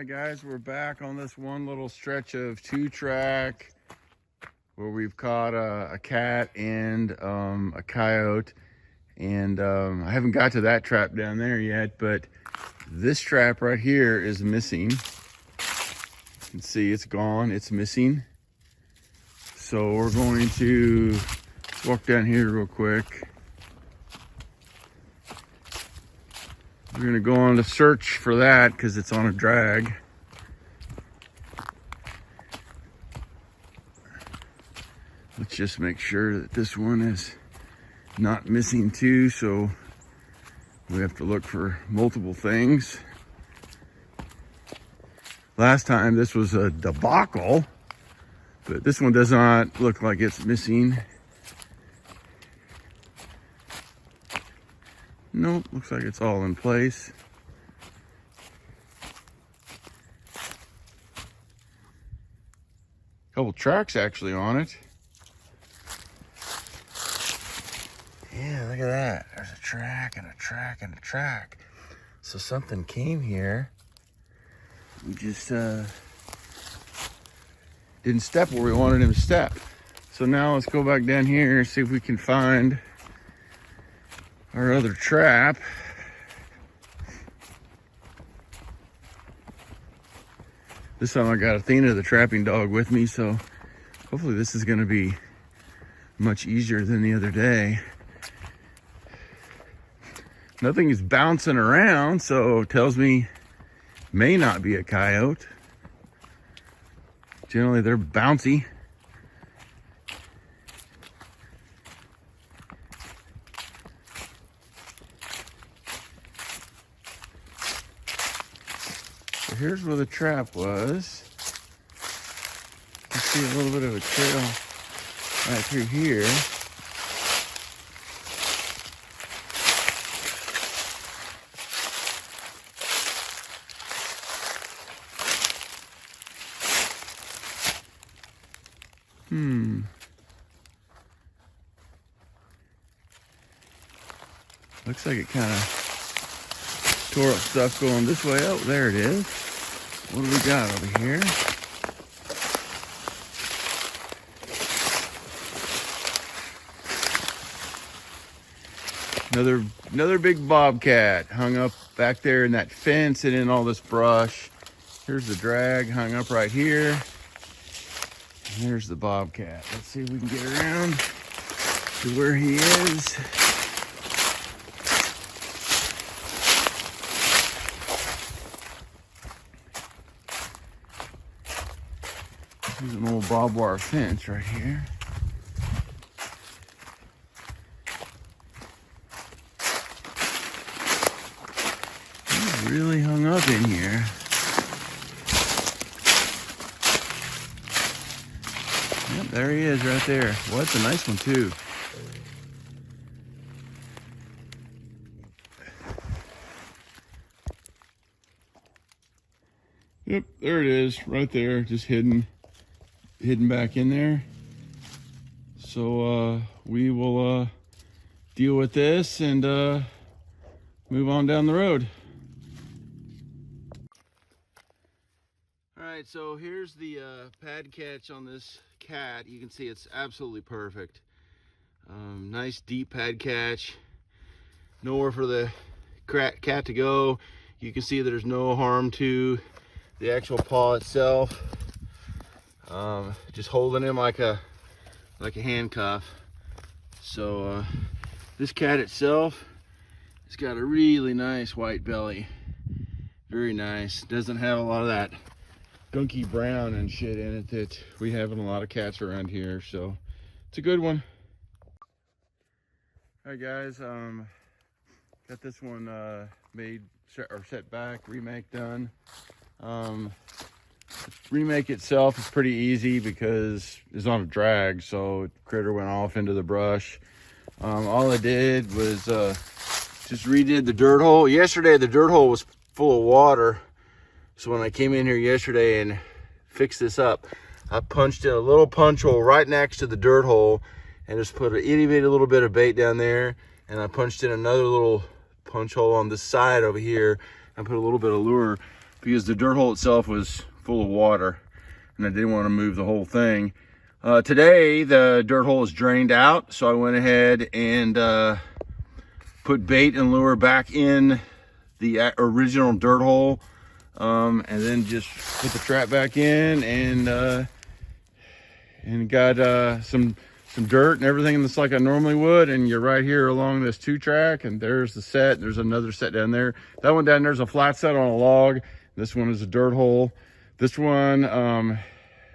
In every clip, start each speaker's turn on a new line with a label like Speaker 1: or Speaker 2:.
Speaker 1: Guys, we're back on this one little stretch of 2-track where we've caught a cat and a coyote, and I haven't got to that trap down there yet, but this trap right here is missing. You can see it's gone, it's missing. So we're going to walk down here real quick. We're gonna go on to search for that because it's on a drag. Let's just make sure that this one is not missing too, so we have to look for multiple things. Last time this was a debacle, but this one does not look like it's missing. Nope, looks like it's all in place. Couple tracks actually on it. Yeah, look at that. There's a track and a track and a track. So something came here. We just didn't step where we wanted him to step. So now let's go back down here and see if we can find our other trap. This time I got Athena, the trapping dog, with me, so hopefully this is going to be much easier than the other day. Nothing is bouncing around, so it tells me may not be a coyote. Generally they're bouncy. So here's where the trap was. You see a little bit of a trail right through here. Looks like it kind of tore up stuff going this way. Oh, there it is. What do we got over here? Another big bobcat hung up back there in that fence and in all this brush. Here's the drag hung up right here. And there's the bobcat. Let's see if we can get around to where he is. There's an old barbed wire fence right here. He's really hung up in here. Yep, there he is right there. Well, that's a nice one too. Yep, there it is, right there, just hidden back in there. So we will deal with this and move on down the road. All right, so here's the pad catch on this cat. You can see it's absolutely perfect. Nice deep pad catch. Nowhere for the cat to go. You can see that there's no harm to the actual paw itself. Just holding him like a handcuff. So this cat itself has got a really nice white belly. Very nice. Doesn't have a lot of that gunky brown and shit in it that we have in a lot of cats around here. So it's a good one. All right, guys. Got this one made or set back, remake done. Remake itself is pretty easy because it's on a drag, so the critter went off into the brush. All I did was just redid the dirt hole. Yesterday the dirt hole was full of water, so when I came in here yesterday and fixed this up, I punched in a little punch hole right next to the dirt hole and just put an itty bitty little bit of bait down there, and I punched in another little punch hole on this side over here and put a little bit of lure because the dirt hole itself was full of water and I didn't want to move the whole thing. Today the dirt hole is drained out, so I went ahead and put bait and lure back in the original dirt hole, and then just put the trap back in and got some dirt and everything just like I normally would. And you're right here along this 2-track, and there's the set. There's another set down there. That one down there's a flat set on a log. This one is a dirt hole. This one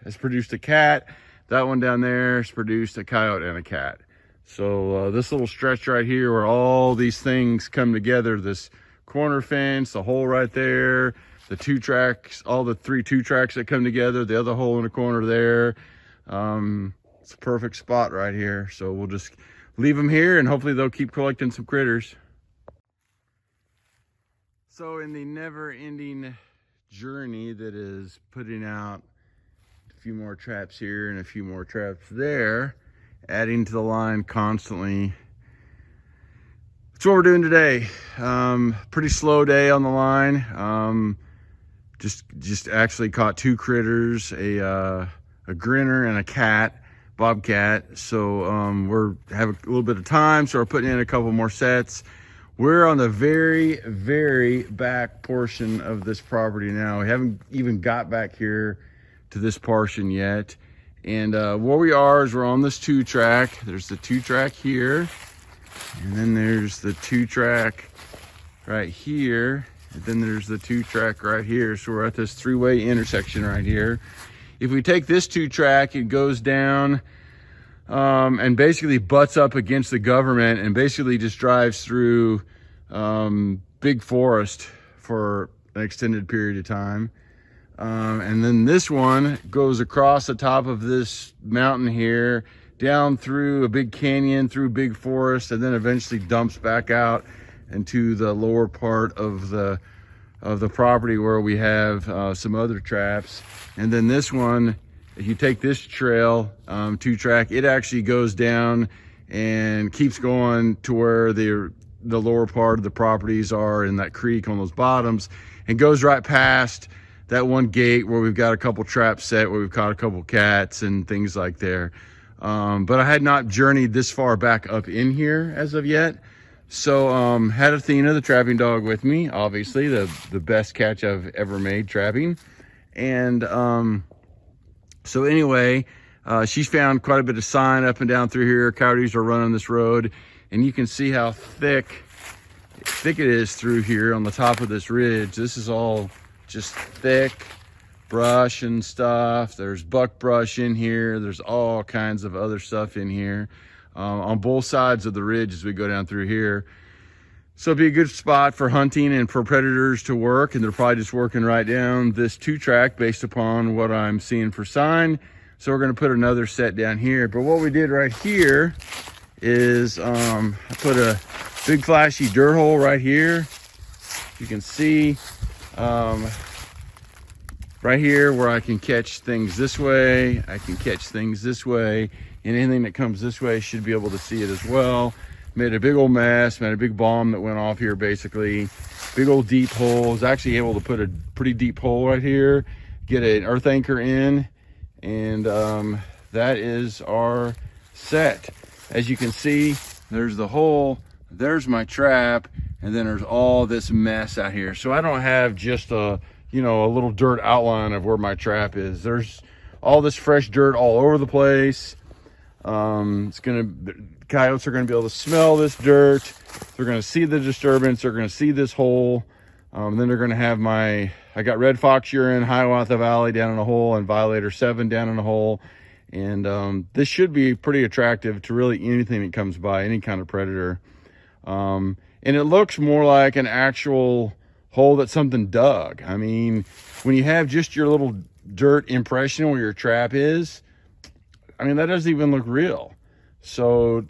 Speaker 1: has produced a cat. That one down there has produced a coyote and a cat. So this little stretch right here where all these things come together, this corner fence, the hole right there, the 2 tracks, all the 3 2-tracks that come together, the other hole in the corner there. It's a perfect spot right here. So we'll just leave them here and hopefully they'll keep collecting some critters. So in the never-ending journey that is putting out a few more traps here and a few more traps there, adding to the line constantly, that's what we're doing today. Pretty slow day on the line. Just actually caught 2 critters, a grinner and a cat, bobcat. So we're having a little bit of time, so we're putting in a couple more sets. We're on the very, very back portion of this property now. We haven't even got back here to this portion yet. And where we are is we're on this 2-track. There's the 2-track here, and then there's the 2-track right here, and then there's the 2-track right here. So we're at this 3-way intersection right here. If we take this 2-track, it goes down and basically butts up against the government and basically just drives through big forest for an extended period of time. And then this one goes across the top of this mountain here, down through a big canyon, through big forest, and then eventually dumps back out into the lower part of the property where we have some other traps. And then this one, if you take this trail, 2-track, it actually goes down and keeps going to where the lower part of the properties are in that creek on those bottoms, and goes right past that one gate where we've got a couple traps set, where we've caught a couple cats and things like there. But I had not journeyed this far back up in here as of yet. So had Athena, the trapping dog, with me, obviously the best catch I've ever made trapping. And so anyway, she's found quite a bit of sign up and down through here. Coyotes are running this road, and you can see how thick it is through here on the top of this ridge. This is all just thick brush and stuff. There's buck brush in here. There's all kinds of other stuff in here on both sides of the ridge as we go down through here. So it'd be a good spot for hunting and for predators to work, and they're probably just working right down this 2-track based upon what I'm seeing for sign. So we're going to put another set down here. But what we did right here is I put a big flashy dirt hole right here. You can see right here where I can catch things this way, I can catch things this way, and anything that comes this way should be able to see it as well. Made a big old mess, made a big bomb that went off here basically. Big old deep hole. Was actually able to put a pretty deep hole right here, get an earth anchor in, and that is our set. As you can see, there's the hole, there's my trap, and then there's all this mess out here. So I don't have just a little dirt outline of where my trap is. There's all this fresh dirt all over the place. Coyotes are gonna be able to smell this dirt. They're gonna see the disturbance. They're gonna see this hole. Then they're gonna have I got red fox urine, Hiawatha Valley down in a hole, and Violator 7 down in a hole. And this should be pretty attractive to really anything that comes by, any kind of predator. And it looks more like an actual hole that something dug. I mean, when you have just your little dirt impression where your trap is, I mean, that doesn't even look real. So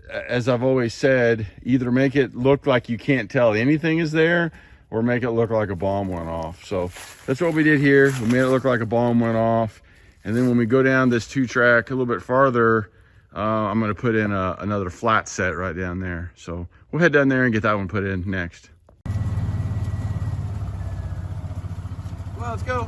Speaker 1: as I've always said, either make it look like you can't tell anything is there, or make it look like a bomb went off. So that's what we did here. We made it look like a bomb went off. And then when we go down this 2-track a little bit farther, I'm going to put in another flat set right down there. So we'll head down there and get that one put in next. on, let's go.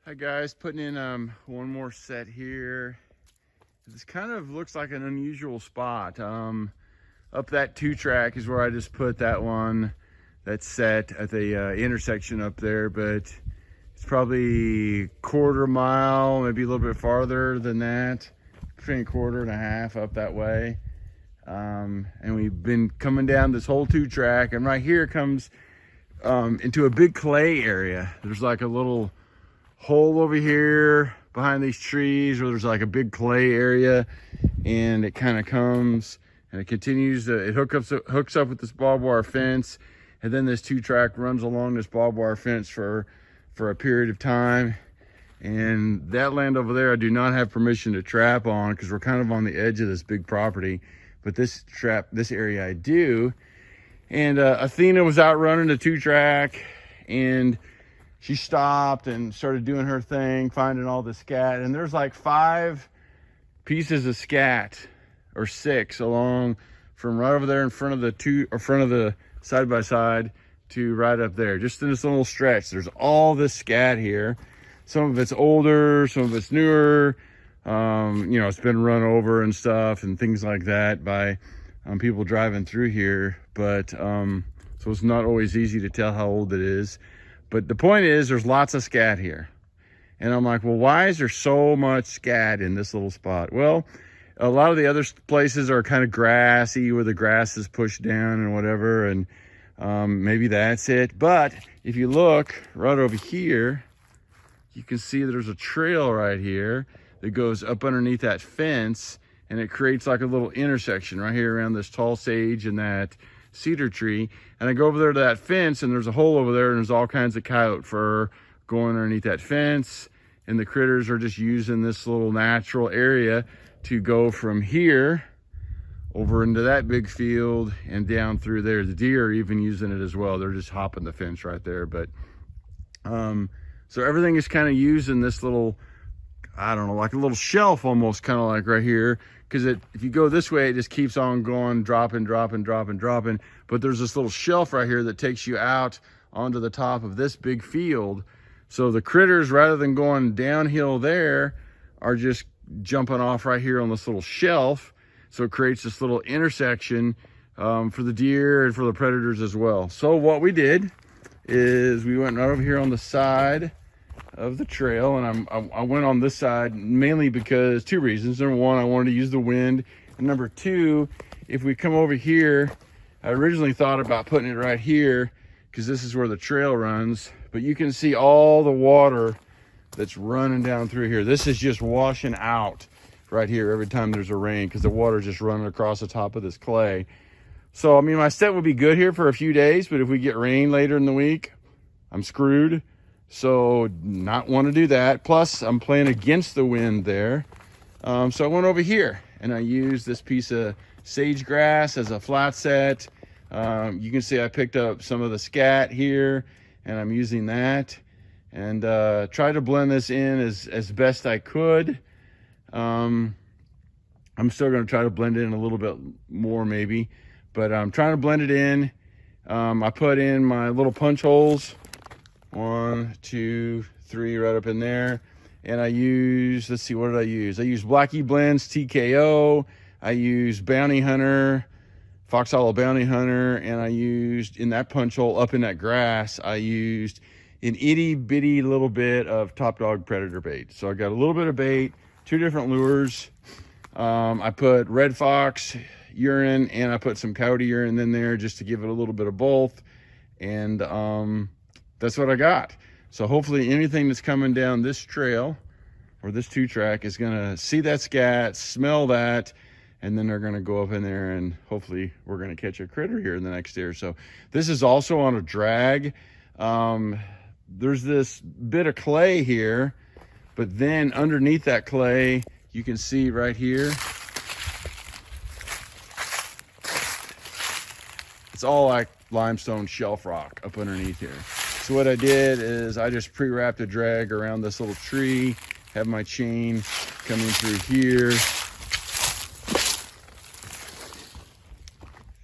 Speaker 1: Hi guys, putting in one more set here. This kind of looks like an unusual spot. Up that 2-track is where I just put that one that's set at the intersection up there, but it's probably 1/4 mile, maybe a little bit farther than that, between 1/4 and a half up that way. And we've been coming down this whole 2-track, and right here comes into a big clay area. There's like a little hole over here behind these trees where there's like a big clay area, and it kind of comes and it continues it hooks up with this barbed wire fence, and then this 2-track runs along this barbed wire fence for a period of time. And that land over there I do not have permission to trap on because we're kind of on the edge of this big property, but this area I do. And Athena was out running the 2-track, and she stopped and started doing her thing, finding all the scat. And there's like 5 pieces of scat, or 6, along from right over there in front of the side-by-side to right up there, just in this little stretch. There's all this scat here. Some of it's older, some of it's newer. You know, it's been run over and stuff and things like that by people driving through here. But so it's not always easy to tell how old it is. But the point is, there's lots of scat here. And I'm like, well, why is there so much scat in this little spot? Well, a lot of the other places are kind of grassy, where the grass is pushed down and whatever, and maybe that's it. But if you look right over here, you can see there's a trail right here that goes up underneath that fence, and it creates like a little intersection right here around this tall sage and that cedar tree. And I go over there to that fence, and there's a hole over there, and there's all kinds of coyote fur going underneath that fence, and the critters are just using this little natural area to go from here over into that big field and down through there. The deer are even using it as well. They're just hopping the fence right there. But so everything is kind of using this little, I don't know, like a little shelf almost, kind of like right here. Because if you go this way, it just keeps on going, dropping. But there's this little shelf right here that takes you out onto the top of this big field. So the critters, rather than going downhill there, are just jumping off right here on this little shelf. So it creates this little intersection for the deer and for the predators as well. So what we did is we went right over here on the side of the trail, and I went on this side mainly because 2 reasons. Number 1, I wanted to use the wind, and number 2, if we come over here, I originally thought about putting it right here because this is where the trail runs, but you can see all the water that's running down through here. This is just washing out right here every time there's a rain because the water is just running across the top of this clay. So I mean, my set would be good here for a few days, but if we get rain later in the week, I'm screwed. So not want to do that. Plus I'm playing against the wind there. So I went over here and I used this piece of sage grass as a flat set. You can see I picked up some of the scat here, and I'm using that, and try to blend this in as best I could. I'm still going to try to blend it in a little bit more maybe, but I'm trying to blend it in. I put in my little punch holes, 1, 2, 3 right up in there. And I use, let's see, what did I use? I used Blackie Blends TKO. I used Bounty Hunter, Fox Hollow Bounty Hunter. And I used, in that punch hole up in that grass, I used an itty bitty little bit of Top Dog Predator bait. So I got a little bit of bait, 2 different lures. I put Red Fox urine, and I put some Coyote urine in there just to give it a little bit of both. And that's what I got. So hopefully anything that's coming down this trail or this 2-track is gonna see that scat, smell that, and then they're gonna go up in there, and hopefully we're gonna catch a critter here in the next day or so. This is also on a drag. There's this bit of clay here, but then underneath that clay, you can see right here, it's all like limestone shelf rock up underneath here. So what I did is I just pre-wrapped a drag around this little tree, have my chain coming through here,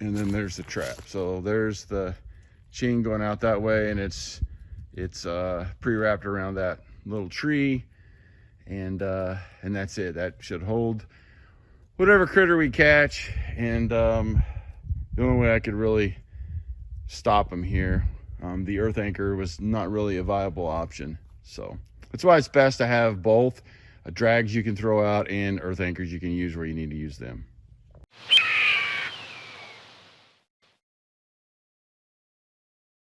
Speaker 1: and then there's the trap. So there's the chain going out that way, and it's pre-wrapped around that little tree, and that's it. That should hold whatever critter we catch. And the only way I could really stop them here, the earth anchor was not really a viable option. So that's why it's best to have both drags you can throw out and earth anchors you can use where you need to use them.